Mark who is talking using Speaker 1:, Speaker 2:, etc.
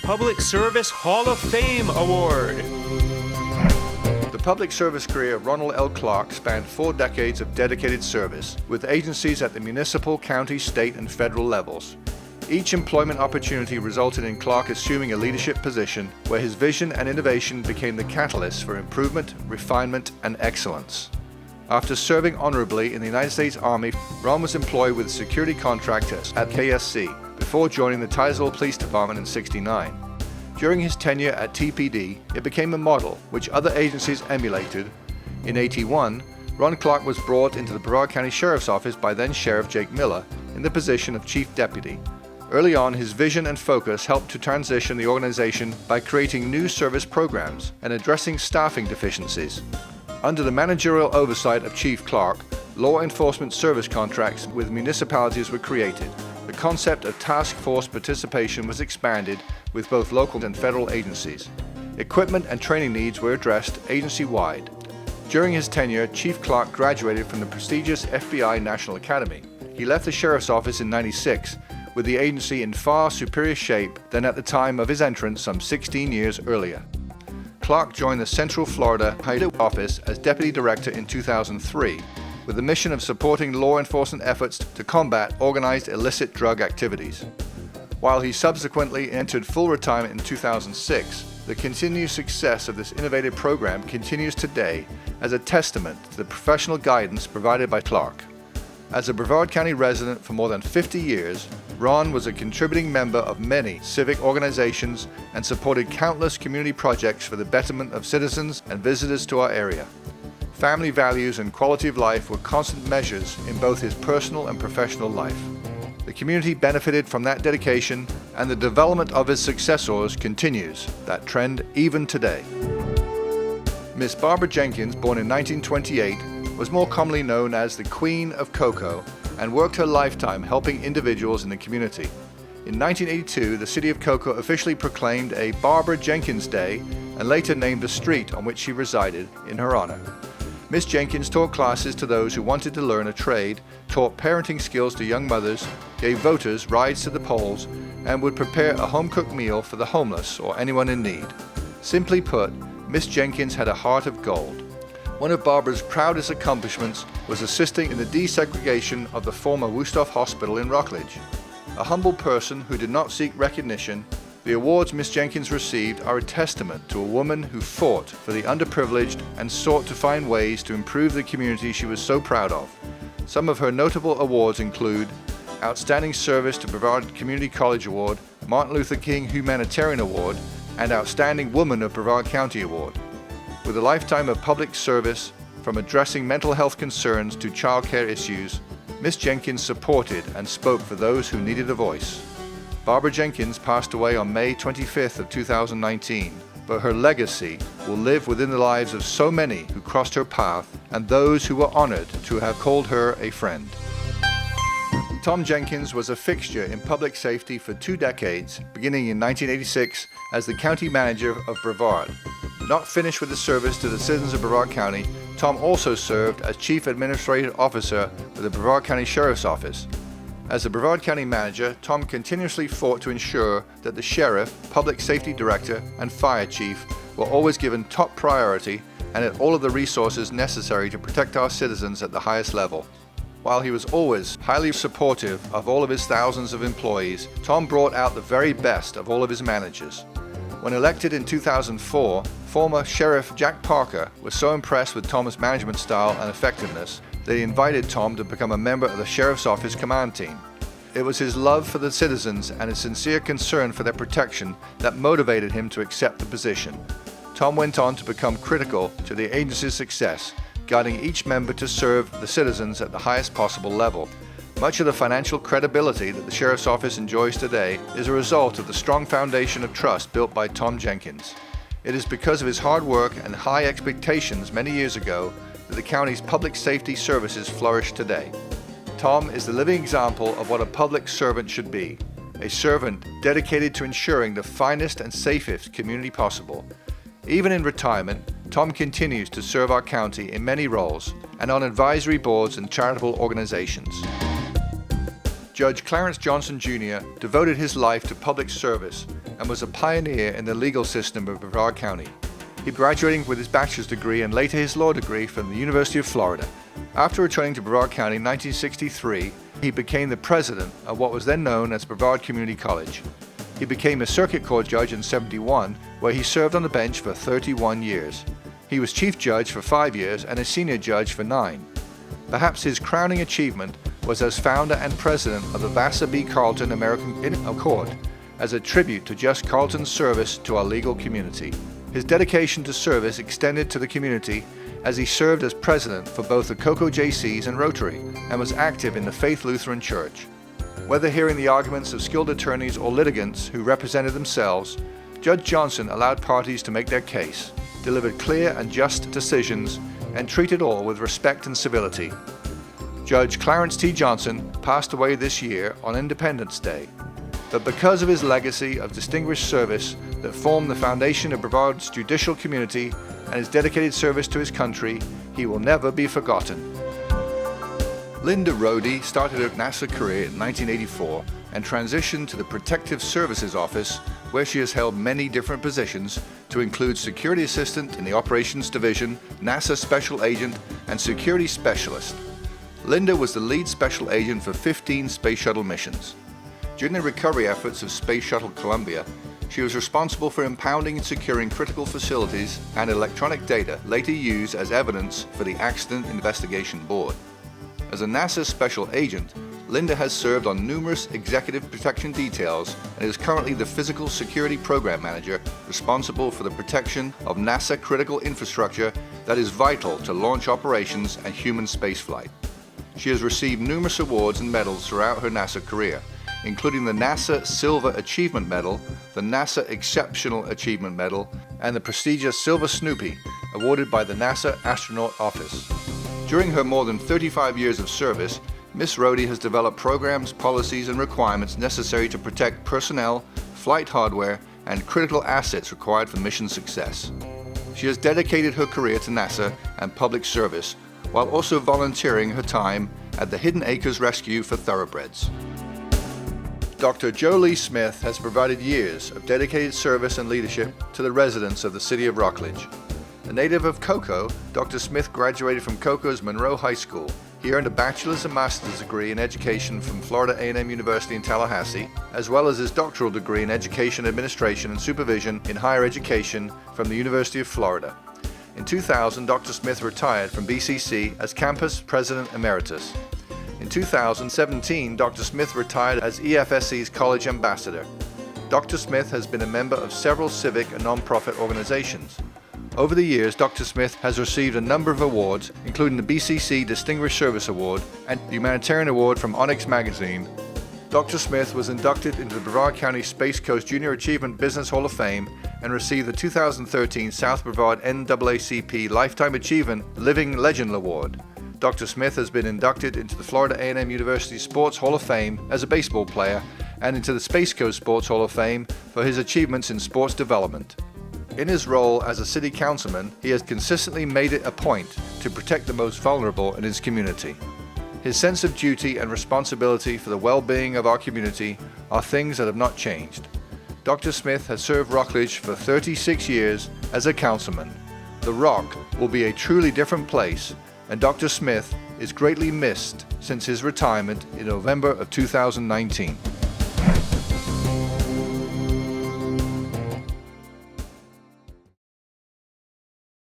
Speaker 1: Public Service Hall of Fame Award.
Speaker 2: The public service career of Ronald L. Clark spanned 4 decades of dedicated service, with agencies at the municipal, county, state, and federal levels. Each employment opportunity resulted in Clark assuming a leadership position where his vision and innovation became the catalyst for improvement, refinement, and excellence. After serving honorably in the United States Army, Ron was employed with security contractors at KSC before joining the Titusville Police Department in '69. During his tenure at TPD, it became a model which other agencies emulated. In '81, Ron Clark was brought into the Brevard County Sheriff's Office by then Sheriff Jake Miller in the position of Chief Deputy. Early on, his vision and focus helped to transition the organization by creating new service programs and addressing staffing deficiencies. Under the managerial oversight of Chief Clark, law enforcement service contracts with municipalities were created. The concept of task force participation was expanded with both local and federal agencies. Equipment and training needs were addressed agency-wide. During his tenure, Chief Clark graduated from the prestigious FBI National Academy. He left the Sheriff's Office in '96 with the agency in far superior shape than at the time of his entrance some 16 years earlier. Clark joined the Central Florida Hideout Office as Deputy Director in 2003 with the mission of supporting law enforcement efforts to combat organized illicit drug activities. While he subsequently entered full retirement in 2006, the continued success of this innovative program continues today as a testament to the professional guidance provided by Clark. As a Brevard County resident for more than 50 years, Ron was a contributing member of many civic organizations and supported countless community projects for the betterment of citizens and visitors to our area. Family values and quality of life were constant measures in both his personal and professional life. The community benefited from that dedication, and the development of his successors continues that trend even today. Miss Barbara Jenkins, born in 1928, was more commonly known as the Queen of Cocoa and worked her lifetime helping individuals in the community. In 1982, the city of Cocoa officially proclaimed a Barbara Jenkins Day and later named the street on which she resided in her honor. Miss Jenkins taught classes to those who wanted to learn a trade, taught parenting skills to young mothers, gave voters rides to the polls, and would prepare a home-cooked meal for the homeless or anyone in need. Simply put, Miss Jenkins had a heart of gold. One of Barbara's proudest accomplishments was assisting in the desegregation of the former Wusthof Hospital in Rockledge. A humble person who did not seek recognition, the awards Miss Jenkins received are a testament to a woman who fought for the underprivileged and sought to find ways to improve the community she was so proud of. Some of her notable awards include Outstanding Service to Brevard Community College Award, Martin Luther King Humanitarian Award, and Outstanding Woman of Brevard County Award. With a lifetime of public service, from addressing mental health concerns to child care issues, Miss Jenkins supported and spoke for those who needed a voice. Barbara Jenkins passed away on May 25th of 2019, but her legacy will live within the lives of so many who crossed her path and those who were honored to have called her a friend. Tom Jenkins was a fixture in public safety for 2 decades, beginning in 1986 as the county manager of Brevard. Not finished with his service to the citizens of Brevard County, Tom also served as Chief Administrative Officer with the Brevard County Sheriff's Office. As the Brevard County Manager, Tom continuously fought to ensure that the Sheriff, Public Safety Director, and Fire Chief were always given top priority and had all of the resources necessary to protect our citizens at the highest level. While he was always highly supportive of all of his thousands of employees, Tom brought out the very best of all of his managers. When elected in 2004, former Sheriff Jack Parker was so impressed with Tom's management style and effectiveness that he invited Tom to become a member of the Sheriff's Office command team. It was his love for the citizens and his sincere concern for their protection that motivated him to accept the position. Tom went on to become critical to the agency's success, guiding each member to serve the citizens at the highest possible level. Much of the financial credibility that the Sheriff's Office enjoys today is a result of the strong foundation of trust built by Tom Jenkins. It is because of his hard work and high expectations many years ago that the county's public safety services flourish today. Tom is the living example of what a public servant should be, a servant dedicated to ensuring the finest and safest community possible. Even in retirement, Tom continues to serve our county in many roles and on advisory boards and charitable organizations. Judge Clarence Johnson Jr. devoted his life to public service and was a pioneer in the legal system of Brevard County. He graduated with his bachelor's degree and later his law degree from the University of Florida. After returning to Brevard County in 1963, he became the president of what was then known as Brevard Community College. He became a circuit court judge in '71, where he served on the bench for 31 years. He was chief judge for 5 years and a senior judge for 9. Perhaps his crowning achievement was as founder and president of the Vassar B. Carlton American Court, as a tribute to just Carlton's service to our legal community. His dedication to service extended to the community as he served as president for both the Cocoa JCs and Rotary, and was active in the Faith Lutheran Church. Whether hearing the arguments of skilled attorneys or litigants who represented themselves, Judge Johnson allowed parties to make their case, delivered clear and just decisions, and treated all with respect and civility. Judge Clarence T. Johnson passed away this year on Independence Day, but because of his legacy of distinguished service that formed the foundation of Brevard's judicial community and his dedicated service to his country, he will never be forgotten. Linda Rody started her NASA career in 1984 and transitioned to the Protective Services Office, where she has held many different positions to include Security Assistant in the Operations Division, NASA Special Agent, and Security Specialist. Linda was the lead special agent for 15 space shuttle missions. During the recovery efforts of Space Shuttle Columbia, she was responsible for impounding and securing critical facilities and electronic data later used as evidence for the Accident Investigation Board. As a NASA special agent, Linda has served on numerous executive protection details and is currently the Physical Security Program Manager responsible for the protection of NASA critical infrastructure that is vital to launch operations and human spaceflight. She has received numerous awards and medals throughout her NASA career, including the NASA Silver Achievement Medal, the NASA Exceptional Achievement Medal, and the prestigious Silver Snoopy, awarded by the NASA Astronaut Office. During her more than 35 years of service, Ms. Rody has developed programs, policies, and requirements necessary to protect personnel, flight hardware, and critical assets required for mission success. She has dedicated her career to NASA and public service, while also volunteering her time at the Hidden Acres Rescue for Thoroughbreds. Dr. Lonnie Smith has provided years of dedicated service and leadership to the residents of the city of Rockledge. A native of Cocoa, Dr. Smith graduated from Cocoa's Monroe High School. He earned a bachelor's and master's degree in education from Florida A&M University in Tallahassee, as well as his doctoral degree in education administration and supervision in higher education from the University of Florida. In 2000, Dr. Smith retired from BCC as campus president emeritus. In 2017, Dr. Smith retired as EFSC's college ambassador. Dr. Smith has been a member of several civic and nonprofit organizations. Over the years, Dr. Smith has received a number of awards, including the BCC Distinguished Service Award and the Humanitarian Award from Onyx Magazine. Dr. Smith was inducted into the Brevard County Space Coast Junior Achievement Business Hall of Fame and received the 2013 South Brevard NAACP Lifetime Achievement Living Legend Award. Dr. Smith has been inducted into the Florida A&M University Sports Hall of Fame as a baseball player and into the Space Coast Sports Hall of Fame for his achievements in sports development. In his role as a city councilman, he has consistently made it a point to protect the most vulnerable in his community. His sense of duty and responsibility for the well-being of our community are things that have not changed. Dr. Smith has served Rockledge for 36 years as a councilman. The Rock will be a truly different place, and Dr. Smith is greatly missed since his retirement in November of 2019.